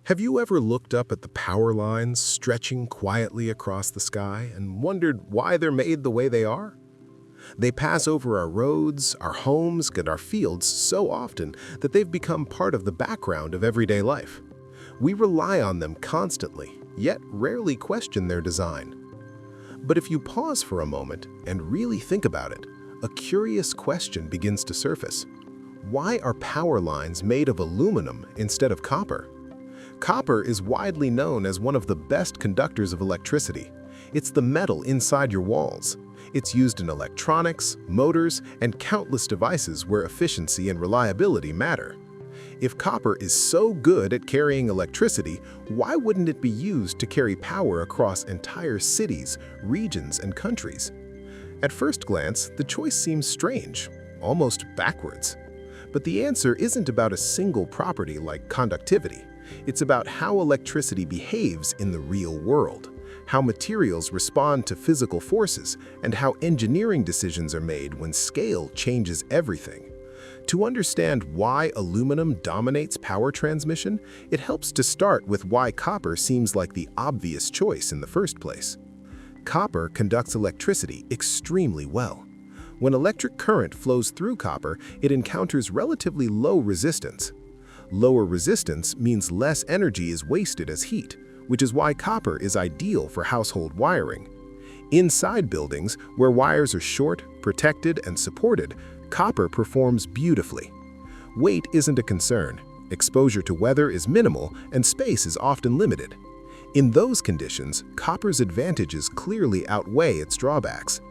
Have you ever looked up at the power lines stretching quietly across the sky and wondered why they're made the way they are? They pass over our roads, our homes, and our fields so often that they've become part of the background of everyday life. We rely on them constantly, yet rarely question their design. But if you pause for a moment and really think about it, a curious question begins to surface. Why are power lines made of aluminum instead of copper? Copper is widely known as one of the best conductors of electricity. It's the metal inside your walls. It's used in electronics, motors, and countless devices where efficiency and reliability matter. If copper is so good at carrying electricity, why wouldn't it be used to carry power across entire cities, regions, and countries? At first glance, the choice seems strange, almost backwards. But the answer isn't about a single property like conductivity. It's about how electricity behaves in the real world, how materials respond to physical forces, and how engineering decisions are made when scale changes everything. To understand why aluminum dominates power transmission, it helps to start with why copper seems like the obvious choice in the first place. Copper conducts electricity extremely well. When electric current flows through copper, it encounters relatively low resistance. Lower resistance means less energy is wasted as heat, which is why copper is ideal for household wiring. Inside buildings, where wires are short, protected, and supported, copper performs beautifully. Weight isn't a concern, exposure to weather is minimal, and space is often limited. In those conditions, copper's advantages clearly outweigh its drawbacks.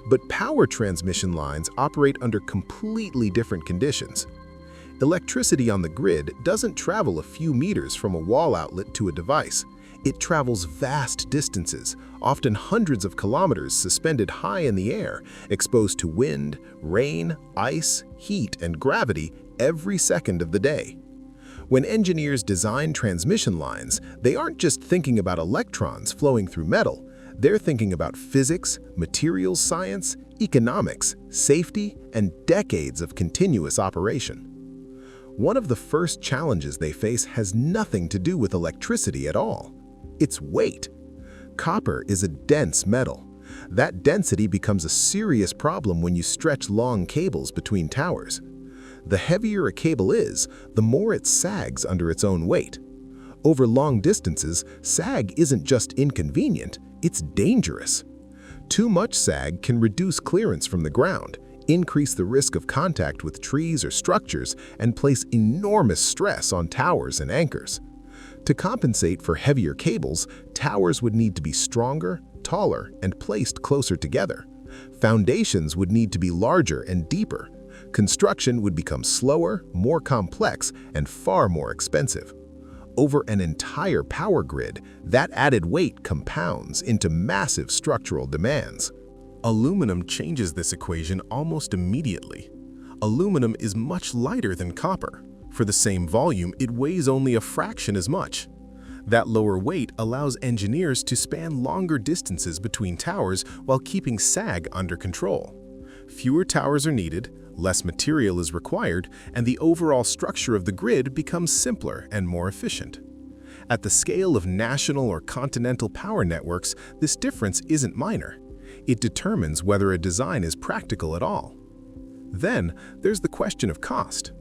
But power transmission lines operate under completely different conditions. Electricity on the grid doesn't travel a few meters from a wall outlet to a device. It travels vast distances, often hundreds of kilometers suspended high in the air, exposed to wind, rain, ice, heat, and gravity every second of the day. When engineers design transmission lines, they aren't just thinking about electrons flowing through metal. They're thinking about physics, materials science, economics, safety, and decades of continuous operation. One of the first challenges they face has nothing to do with electricity at all. It's weight. Copper is a dense metal. That density becomes a serious problem when you stretch long cables between towers. The heavier a cable is, the more it sags under its own weight. Over long distances, sag isn't just inconvenient, it's dangerous. Too much sag can reduce clearance from the ground, increase the risk of contact with trees or structures, and place enormous stress on towers and anchors. To compensate for heavier cables, towers would need to be stronger, taller, and placed closer together. Foundations would need to be larger and deeper. Construction would become slower, more complex, and far more expensive. Over an entire power grid, that added weight compounds into massive structural demands. Aluminum changes this equation almost immediately. Aluminum is much lighter than copper. For the same volume, it weighs only a fraction as much. That lower weight allows engineers to span longer distances between towers while keeping sag under control. Fewer towers are needed, less material is required, and the overall structure of the grid becomes simpler and more efficient. At the scale of national or continental power networks, this difference isn't minor. It determines whether a design is practical at all. Then, there's the question of cost.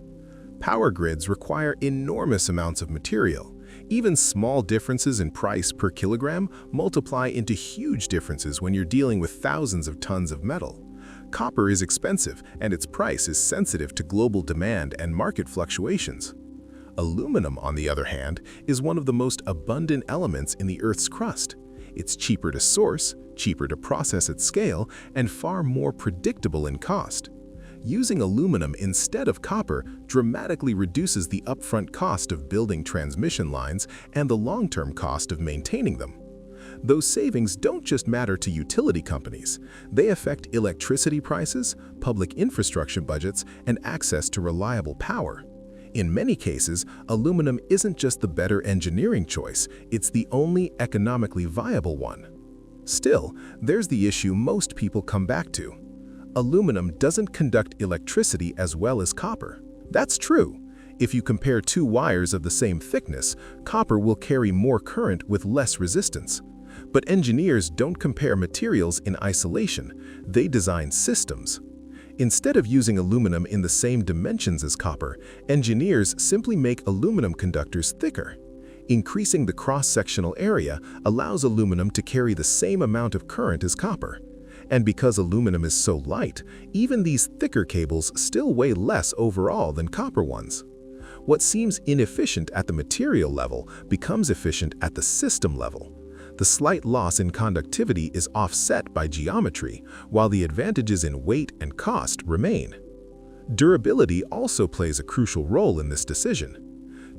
Power grids require enormous amounts of material. Even small differences in price per kilogram multiply into huge differences when you're dealing with thousands of tons of metal. Copper is expensive, and its price is sensitive to global demand and market fluctuations. Aluminum, on the other hand, is one of the most abundant elements in the Earth's crust. It's cheaper to source, cheaper to process at scale, and far more predictable in cost. Using aluminum instead of copper dramatically reduces the upfront cost of building transmission lines and the long-term cost of maintaining them. Those savings don't just matter to utility companies. They affect electricity prices, public infrastructure budgets, and access to reliable power. In many cases, aluminum isn't just the better engineering choice, it's the only economically viable one. Still, there's the issue most people come back to. Aluminum doesn't conduct electricity as well as copper. That's true. If you compare two wires of the same thickness, copper will carry more current with less resistance. But engineers don't compare materials in isolation, they design systems. Instead of using aluminum in the same dimensions as copper, engineers simply make aluminum conductors thicker. Increasing the cross-sectional area allows aluminum to carry the same amount of current as copper. And because aluminum is so light, even these thicker cables still weigh less overall than copper ones. What seems inefficient at the material level becomes efficient at the system level. The slight loss in conductivity is offset by geometry, while the advantages in weight and cost remain. Durability also plays a crucial role in this decision.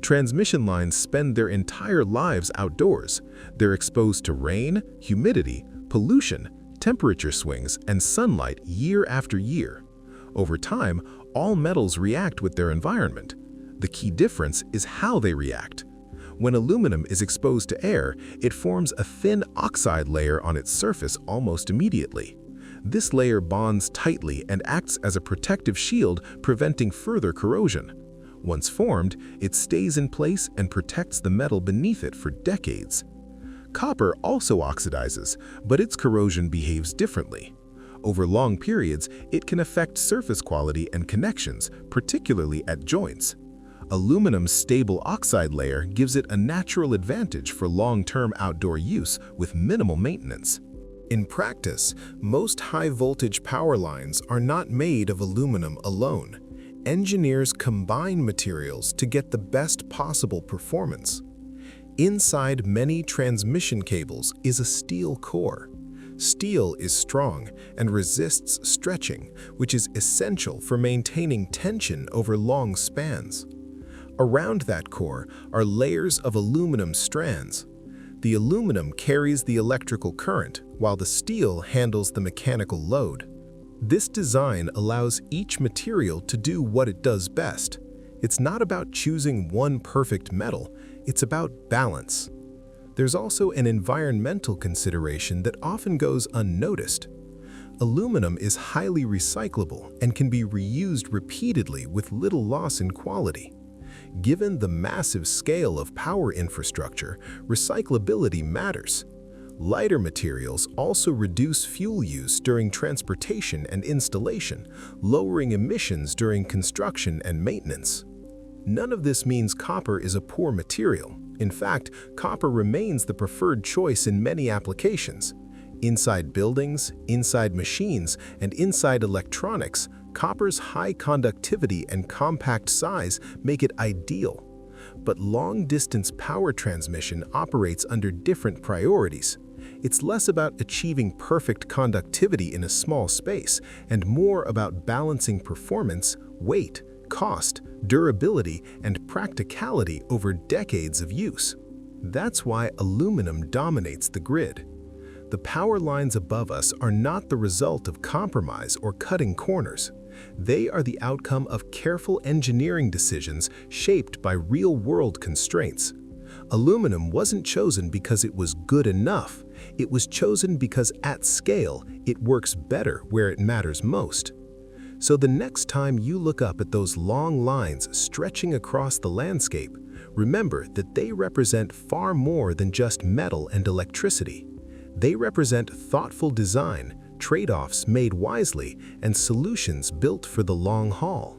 Transmission lines spend their entire lives outdoors. They're exposed to rain, humidity, pollution, temperature swings, and sunlight year after year. Over time, all metals react with their environment. The key difference is how they react. When aluminum is exposed to air, it forms a thin oxide layer on its surface almost immediately. This layer bonds tightly and acts as a protective shield, preventing further corrosion. Once formed, it stays in place and protects the metal beneath it for decades. Copper also oxidizes, but its corrosion behaves differently. Over long periods, it can affect surface quality and connections, particularly at joints. Aluminum's stable oxide layer gives it a natural advantage for long-term outdoor use with minimal maintenance. In practice, most high-voltage power lines are not made of aluminum alone. Engineers combine materials to get the best possible performance. Inside many transmission cables is a steel core. Steel is strong and resists stretching, which is essential for maintaining tension over long spans. Around that core are layers of aluminum strands. The aluminum carries the electrical current, while the steel handles the mechanical load. This design allows each material to do what it does best. It's not about choosing one perfect metal, it's about balance. There's also an environmental consideration that often goes unnoticed. Aluminum is highly recyclable and can be reused repeatedly with little loss in quality. Given the massive scale of power infrastructure, recyclability matters. Lighter materials also reduce fuel use during transportation and installation, lowering emissions during construction and maintenance. None of this means copper is a poor material. In fact, copper remains the preferred choice in many applications. Inside buildings, inside machines, and inside electronics, copper's high conductivity and compact size make it ideal. But long-distance power transmission operates under different priorities. It's less about achieving perfect conductivity in a small space and more about balancing performance, weight, cost, durability, and practicality over decades of use. That's why aluminum dominates the grid. The power lines above us are not the result of compromise or cutting corners. They are the outcome of careful engineering decisions shaped by real-world constraints. Aluminum wasn't chosen because it was good enough. It was chosen because at scale, it works better where it matters most. So the next time you look up at those long lines stretching across the landscape, remember that they represent far more than just metal and electricity. They represent thoughtful design, trade-offs made wisely, and solutions built for the long haul.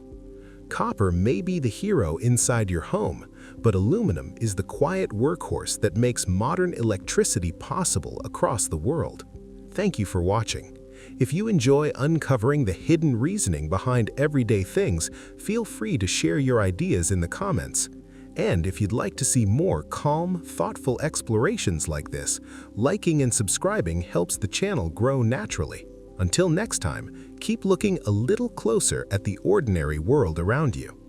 Copper may be the hero inside your home, but aluminum is the quiet workhorse that makes modern electricity possible across the world. Thank you for watching. If you enjoy uncovering the hidden reasoning behind everyday things, feel free to share your ideas in the comments. And if you'd like to see more calm, thoughtful explorations like this, liking and subscribing helps the channel grow naturally. Until next time, keep looking a little closer at the ordinary world around you.